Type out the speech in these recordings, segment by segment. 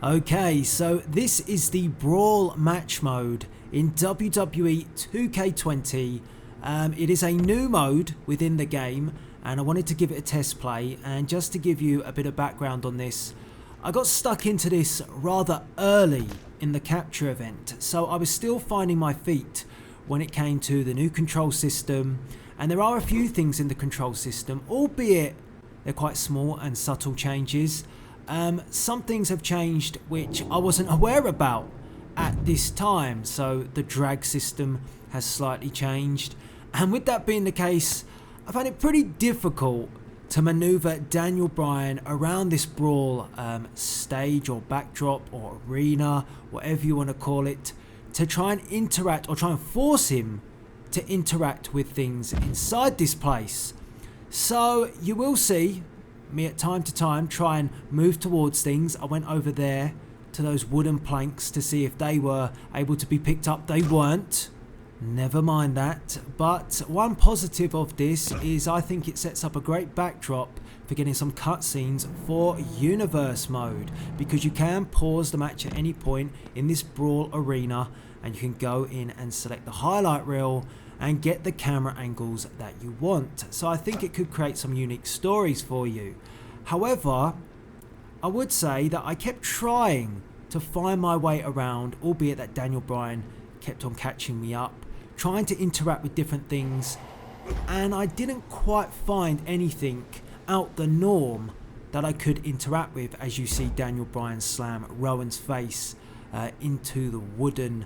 Okay, so this is the Brawl match mode in WWE 2K20. It is a new mode within the game and I wanted to give it a test play, and just to give you a bit of background on this, I got stuck into this rather early in the capture event, so I was still finding my feet when it came to the new control system, and there are a few things in the control system, albeit they're quite small and subtle changes. Some things have changed which I wasn't aware about at this time, so the drag system has slightly changed, and with that being the case, I found it pretty difficult to maneuver Daniel Bryan around this Brawl stage or backdrop or arena, whatever you want to call it, to try and interact or try and force him to interact with things inside this place. So you will see me at time to time try and move towards things. I went over there to those wooden planks to see if they were able to be picked up. They weren't. Never mind that. But one positive of this is I think it sets up a great backdrop for getting some cutscenes for Universe mode, because you can pause the match at any point in this Brawl arena and you can go in and select the highlight reel and get the camera angles that you want. So I think it could create some unique stories for you. However, I would say that I kept trying to find my way around, albeit that Daniel Bryan kept on catching me up, trying to interact with different things, and I didn't quite find anything out the norm that I could interact with. As you see Daniel Bryan slam Rowan's face into the wooden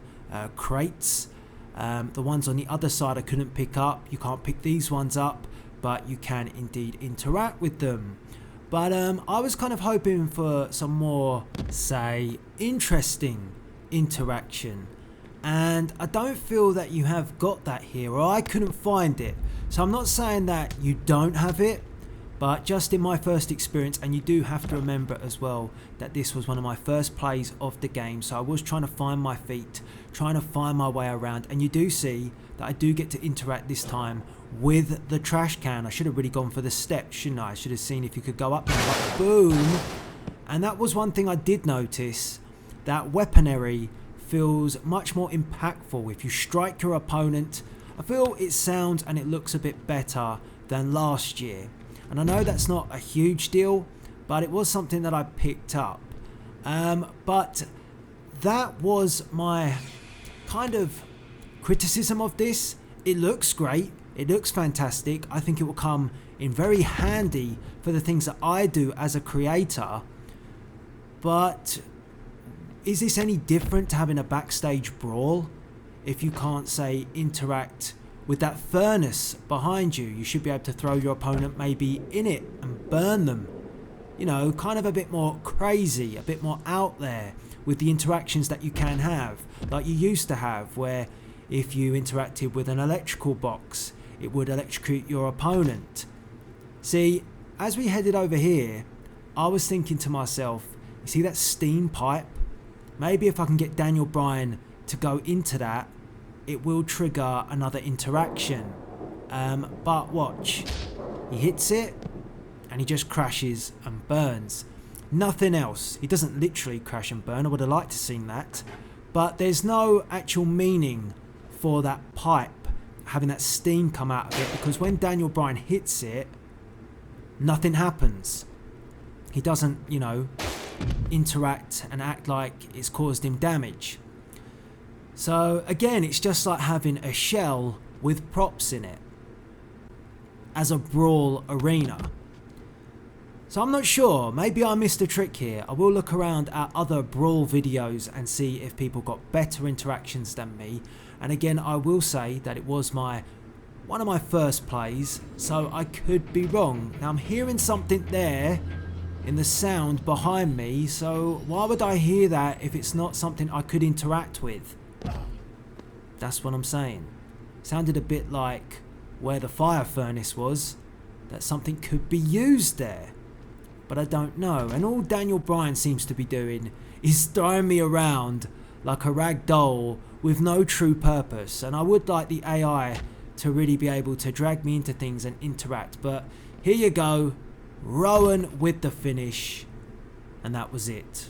crates. The ones on the other side I couldn't pick up. You can't pick these ones up, but you can indeed interact with them. But I was kind of hoping for some more, say, interesting interaction, and I don't feel that you have got that here, or I couldn't find it. So I'm not saying that you don't have it, but just in my first experience, and you do have to remember as well that this was one of my first plays of the game, so I was trying to find my feet, trying to find my way around, and you do see that I do get to interact this time with the trash can. I should have really gone for the steps, shouldn't I? I should have seen if you could go up there, like boom. And that was one thing I did notice, that weaponry feels much more impactful. If you strike your opponent, I feel it sounds and it looks a bit better than last year. And I know that's not a huge deal, but it was something that I picked up. But that was my kind of criticism of this. It looks great. It looks fantastic. I think it will come in very handy for the things that I do as a creator. But is this any different to having a backstage brawl? If you can't, say, interact with that furnace behind you, you should be able to throw your opponent maybe in it and burn them. You know, kind of a bit more crazy, a bit more out there with the interactions that you can have, like you used to have, where if you interacted with an electrical box, it would electrocute your opponent. See, as we headed over here, I was thinking to myself, you see that steam pipe? Maybe if I can get Daniel Bryan to go into that, it will trigger another interaction. But watch, he hits it and he just crashes and burns. Nothing else. He doesn't literally crash and burn. I would have liked to have seen that. But there's no actual meaning for that pipe having that steam come out of it, because when Daniel Bryan hits it, nothing happens. He doesn't, you know, interact and act like it's caused him damage. So again, it's just like having a shell with props in it as a Brawl arena. So I'm not sure, maybe I missed a trick here. I will look around at other Brawl videos and see if people got better interactions than me. And again, I will say that it was one of my first plays, so I could be wrong. Now I'm hearing something there in the sound behind me, so why would I hear that if it's not something I could interact with? That's what I'm saying. Sounded a bit like where the fire furnace was, that something could be used there. But I don't know, and all Daniel Bryan seems to be doing is throwing me around like a rag doll with no true purpose. And I would like the AI to really be able to drag me into things and interact, but here you go, Rowan with the finish, and that was it.